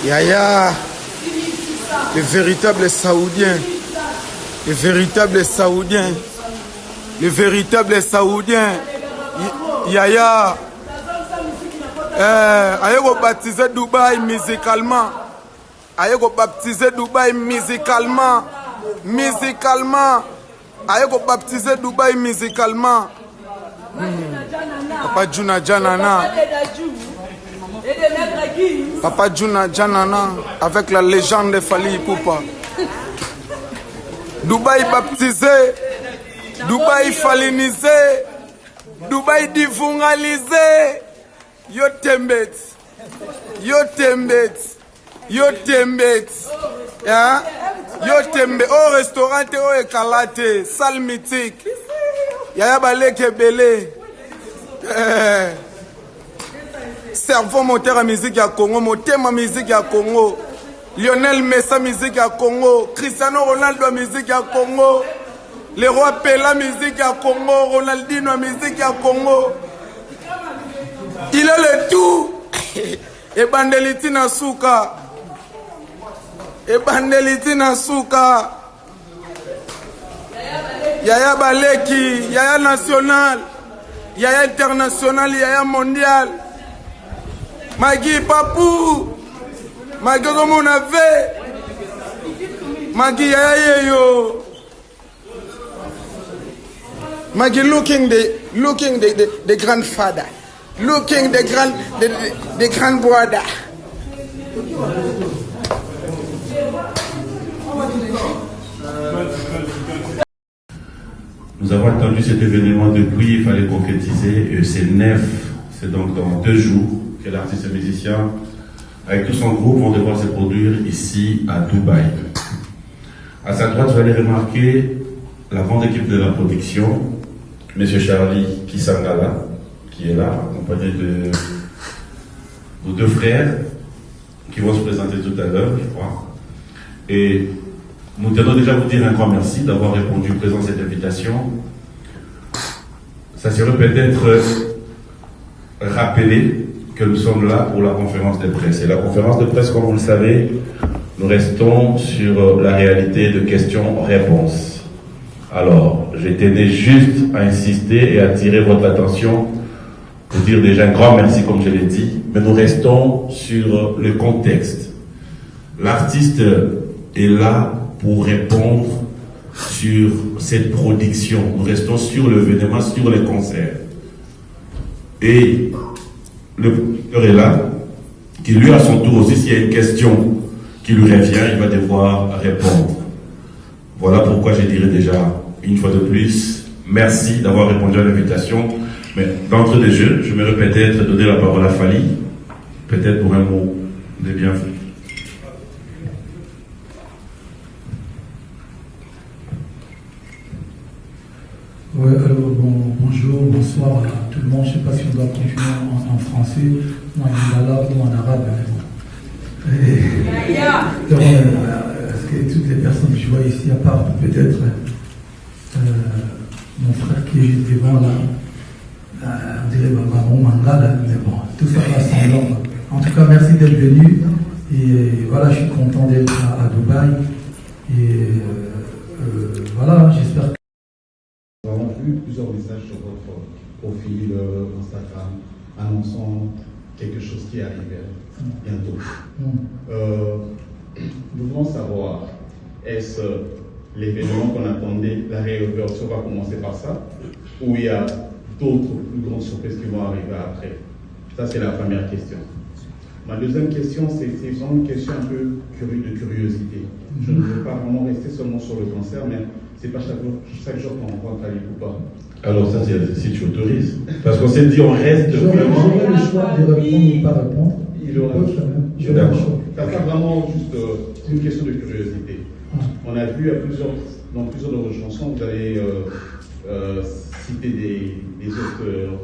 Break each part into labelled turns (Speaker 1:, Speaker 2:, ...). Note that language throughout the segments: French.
Speaker 1: Yaya, le véritable Saoudien, le véritable Saoudien, le véritable Saoudien, Yaya, aïe baptiser Dubaï musicalement, aïe baptiser Dubaï musicalement, aïe baptiser Dubaï musicalement. Papa Juna Janana. Papa Juna Janana avec la légende de Fally Ipupa. Dubaï baptisé, Dubaï falinisé, Dubaï divungalisé. Yo tembet, yo tembet, yo tembet. Hein? Yo tembe au restaurant au ekalate, salle mythique. Yaya baleke belé. Cerveau moteur à musique à Congo, moteur à musique à Congo, Lionel Messi musique à Congo, Cristiano Ronaldo musique à Congo, le roi Pela musique à Congo, Ronaldinho musique à Congo. Il a le tout. Et Bandeliti Nasuka. Et Bandeliti Nasuka. Yaya Baleki, Yaya national, Yaya international, Yaya mondial. Magui Papou, Magui comme on avait, Magui yo, Magui looking the grandfather, looking the grandbrother.
Speaker 2: Nous avons attendu cet événement depuis, il fallait concrétiser, et c'est 9, c'est donc dans 2 jours que l'artiste et musicien, avec tout son groupe, vont devoir se produire ici à Dubaï. À sa droite, vous allez remarquer la grande équipe de la production, M. Charlie Kisangala, qui est là, accompagné de nos 2 frères, qui vont se présenter tout à l'heure, je crois. Et nous tenons déjà à vous dire un grand merci d'avoir répondu présent à cette invitation. Ça serait peut-être rappeler que nous sommes là pour la conférence de presse. Et la conférence de presse, comme vous le savez, nous restons sur la réalité de questions-réponses. Alors, je tenais juste à insister et à attirer votre attention pour dire déjà un grand merci, comme je l'ai dit, mais nous restons sur le contexte. L'artiste est là pour répondre sur cette production. Nous restons sur l'événement, sur les concerts. Et le producteur est là, qui lui à son tour aussi, s'il y a une question qui lui revient, il va devoir répondre. Voilà pourquoi je dirais déjà, une fois de plus, merci d'avoir répondu à l'invitation. Mais d'entrée de jeu, je me peut-être donner la parole à Fally, peut-être pour un mot de bienvenue.
Speaker 3: Ouais, alors bonjour, bonsoir à tout le monde. Je ne sais pas si on doit continuer en français, ou en lingala, ou en arabe. Parce que toutes les personnes que je vois ici, à part peut-être mon frère qui est devant là, on dirait Maman Mangala, mais bon, tout ça va semblant. En tout cas, merci d'être venu. Et voilà, je suis content d'être à Dubaï. Et voilà, j'espère que.
Speaker 4: Nous avons vu plusieurs messages sur votre profil Instagram annonçant quelque chose qui arrivait bientôt. Nous voulons savoir, est-ce l'événement qu'on attendait, la réouverture va commencer par ça, ou il y a d'autres plus grandes surprises qui vont arriver après? Ça, c'est la première question. Ma deuxième question, c'est vraiment une question un peu de curiosité. Je ne veux pas vraiment rester seulement sur le concert, mais c'est pas chaque jour qu'on rencontre Fally Ipupa.
Speaker 2: Alors ça, c'est si tu autorises. Parce qu'on s'est dit, on reste vraiment...
Speaker 3: J'aurais le choix de répondre ou pas répondre.
Speaker 4: Il aura le choix. Ça sera vraiment juste une question de curiosité. On a vu dans plusieurs de vos chansons, vous avez cité des auteurs,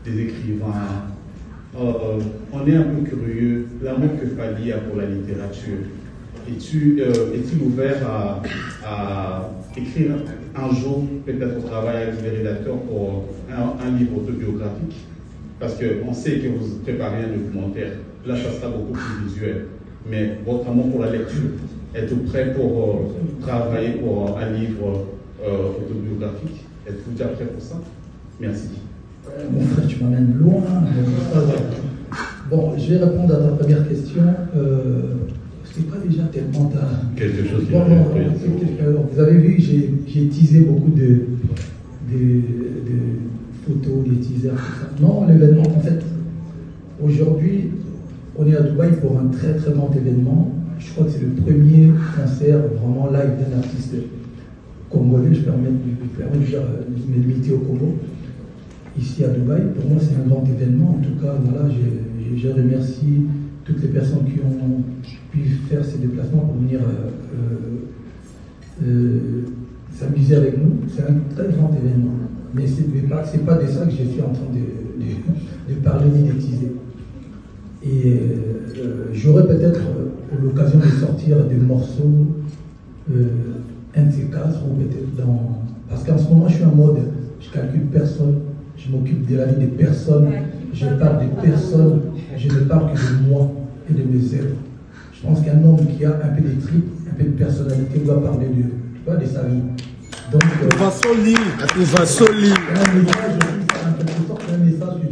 Speaker 4: des écrivains. On est un peu curieux, l'amour que Fally a pour la littérature. Es-tu ouvert à écrire un jour, peut-être au travail avec les rédacteurs, pour un livre autobiographique? Parce qu'on sait que vous préparez un documentaire. Là, ça sera beaucoup plus visuel. Mais votre amour pour la lecture, êtes-vous prêt pour travailler pour un livre autobiographique? Êtes-vous déjà prêt pour ça? Merci.
Speaker 3: Mon frère, tu m'amènes loin. Bon, je vais répondre à ta première question. C'est pas déjà tellement
Speaker 2: quelque chose qui
Speaker 3: vous avez vu, j'ai teasé beaucoup de photos, des teasers, tout ça. Non, l'événement, en fait, aujourd'hui, on est à Dubaï pour un très très grand événement. Je crois que c'est le premier concert vraiment live d'un artiste congolais. Je permets de dire limité au Congo, ici à Dubaï. Pour moi, c'est un grand événement. En tout cas, voilà, je remercie toutes les personnes qui ont pu faire ces déplacements pour venir s'amuser avec nous. C'est un très grand événement. Mais ce n'est pas de ça que je suis en train de parler ni de teaser. Et j'aurais peut-être l'occasion de sortir des morceaux, un de ces quatre, ou peut-être dans... Parce qu'en ce moment, je suis en mode, je calcule personne, je m'occupe de la vie des personnes, je parle des personnes, je ne parle que de moi et de mes œuvres. Je pense qu'un homme qui a un peu de tripes, un peu de personnalité, doit parler de sa vie. Donc, un message que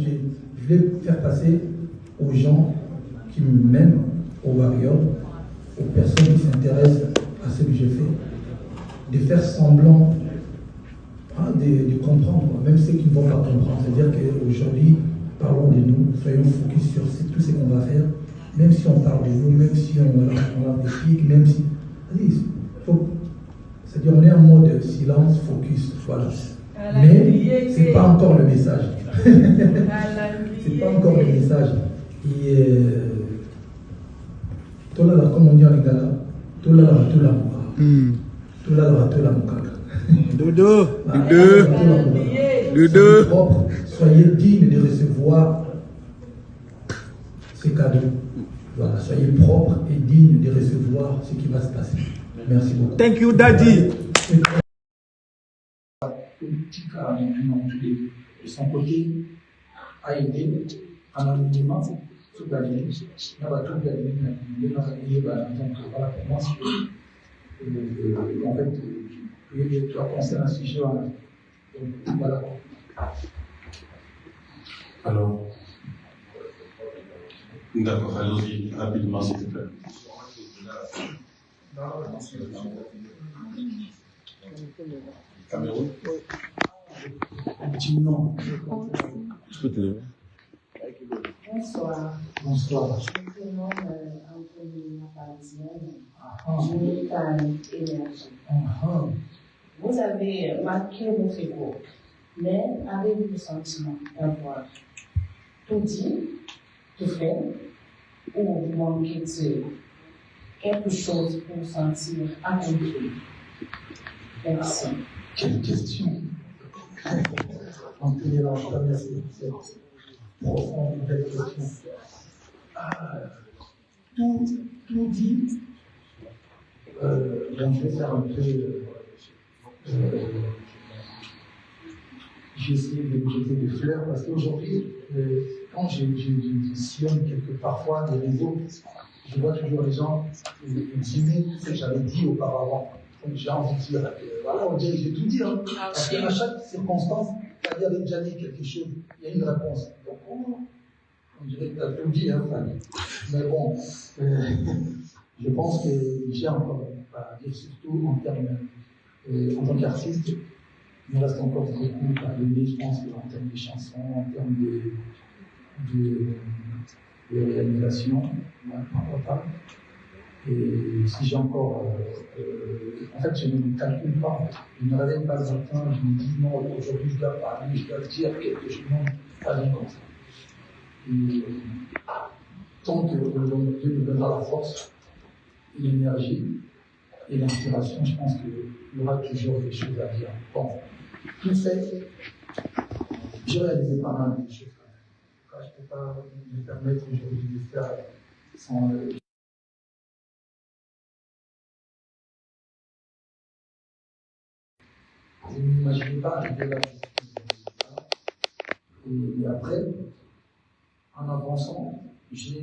Speaker 3: je vais faire passer aux gens qui m'aiment, aux warriors, aux personnes qui s'intéressent à ce que je fais, de faire semblant de comprendre, même ceux qui ne vont pas comprendre. C'est-à-dire qu'aujourd'hui, parlons de nous, soyons focus sur tout ce qu'on va faire, même si on parle de nous, même si on a des pics, même si... C'est-à-dire on est en mode silence, focus, voilà. Mais ce n'est pas encore le message. C'est pas encore le message. Et comme on dit en lingala, soyez digne de recevoir ces cadeaux. Voilà, soyez propre et digne de recevoir ce qui va se passer. Merci beaucoup.
Speaker 1: Thank you, Daddy.
Speaker 3: Politique de son côté a aidé anonymement toute la ligne. Donc voilà, pour moi, en fait, tu as pensé à un sujet. Donc voilà.
Speaker 5: Alors, d'accord, allons-y rapidement, s'il vous plaît. Cameroun.
Speaker 3: Non.
Speaker 6: Bonsoir.
Speaker 3: Bonsoir.
Speaker 6: Je me nomme Antonina Parisienne, Jonathan Énergie. Vous avez marqué votre époque, mais avez-vous le sentiment d'avoir tout dit, tout fait, ou vous manquez de quelque chose pour vous sentir accompli? Merci.
Speaker 3: Quelle question. Antonina, je te remercie pour cette profonde belle question. Tout dit. Je vais faire un peu. J'ai essayé de me jeter des fleurs parce qu'aujourd'hui, quand je sillonne parfois des réseaux, je vois toujours les gens dire ce que j'avais dit auparavant. Donc j'ai envie de dire, voilà, on dirait que j'ai tout dit, hein, parce qu'à chaque circonstance, il y avait déjà dit quelque chose, il y a une réponse. Donc on dirait que tu as tout dit, hein, Fanny. Mais bon, je pense que j'ai encore à dire, surtout en termes, en tant qu'artiste, il me reste encore beaucoup à donner, je pense, en termes de chansons, en termes de réalisation, pourquoi pas. Et si j'ai encore. En fait, je ne me calcule pas. Je ne me réveille pas le matin, je me dis non, aujourd'hui je dois parler, je dois dire quelque chose. Non, pas bien comme ça. Et tant que Dieu me donnera la force, l'énergie et l'inspiration, je pense qu'il y aura toujours des choses à dire. Bon, tout fait, j'ai réalisé pas mal de choses. Je ne peux pas me permettre aujourd'hui de faire sans. Je ne m'imaginais pas arriver là. Et après, en avançant, je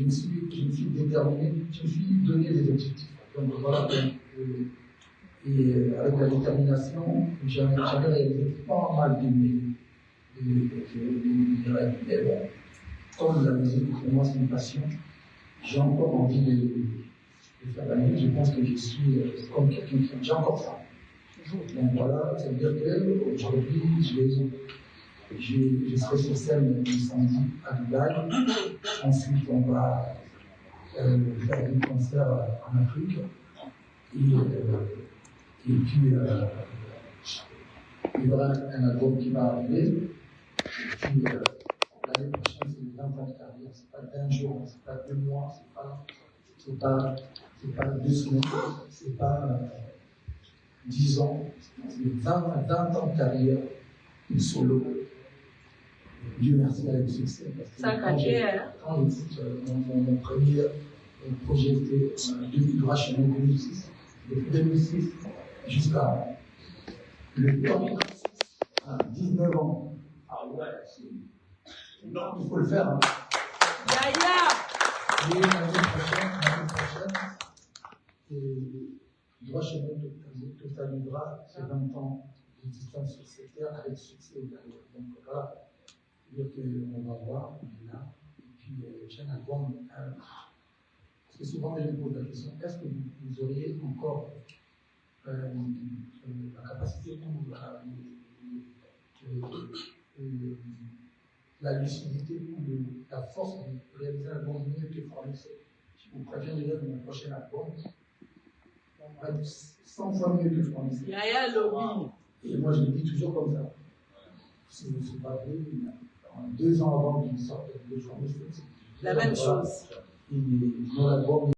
Speaker 3: me suis déterminé, je me suis donné des objectifs. Donc voilà, et avec la détermination, j'avais réalisé pas mal de rêves. Mais bon, comme la musique, pour moi, c'est une passion, j'ai encore envie de faire la musique. Je pense que je suis comme quelqu'un qui j'ai encore ça. Donc voilà, ça veut dire qu'aujourd'hui, je serai sur scène le samedi à Dubaï. Ensuite, on va faire des concerts en Afrique. Et puis, il y aura un album qui va arriver. Et puis, l'année prochaine, c'est 20 ans de carrière. C'est pas d'un jour, c'est pas 2 mois, c'est pas 2 semaines, c'est pas 10 ans. C'est 20 ans de carrière, une solo. Dieu merci avec le succès. Quand j'écoute mon premier projet était droit chez nous 2006. Depuis 2006 jusqu'à le temps, à 19 ans. Ah ouais, non, il faut le faire. Hein. Et l'année prochaine, droit chez nous totalisera ces 20 ans d'existence sur cette terre avec succès. Donc voilà, c'est-à-dire qu'on va voir, on est là, et puis j'ai un album. Parce que souvent, les gens me posent la question, est-ce que vous auriez encore la capacité ou la lucidité ou la force de réaliser un album mieux que français? Je vous préviens déjà de mon prochain album, on va être 100 fois mieux que français. Et moi, je le dis toujours comme ça. Si vous ne savez pas vrai, 2 ans avant qu'il sorte le journée, c'est
Speaker 6: la même chose.
Speaker 3: Et mon album.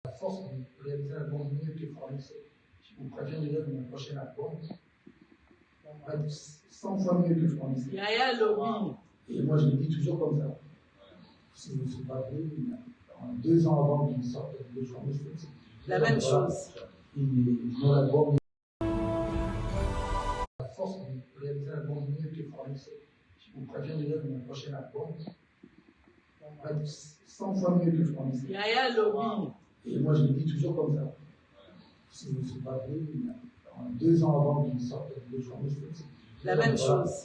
Speaker 3: La force de réaliser un album mieux que français. Je vous préviens déjà de mon prochain album, on va être 100 fois mieux que français. Et moi, je le dis toujours comme ça. Si vous ne savez pas vrai, 2 ans avant qu'il sorte le journée, c'est
Speaker 6: la même chose.
Speaker 3: Et mon album. La force de réaliser un album mieux que français. Je vous préviens déjà de mon prochain album, on va être 100 fois mieux que français. Et moi, je le dis toujours comme ça. Si vous ne savez pas vrai, 2 ans avant qu'il sorte le journée,
Speaker 6: la même chose.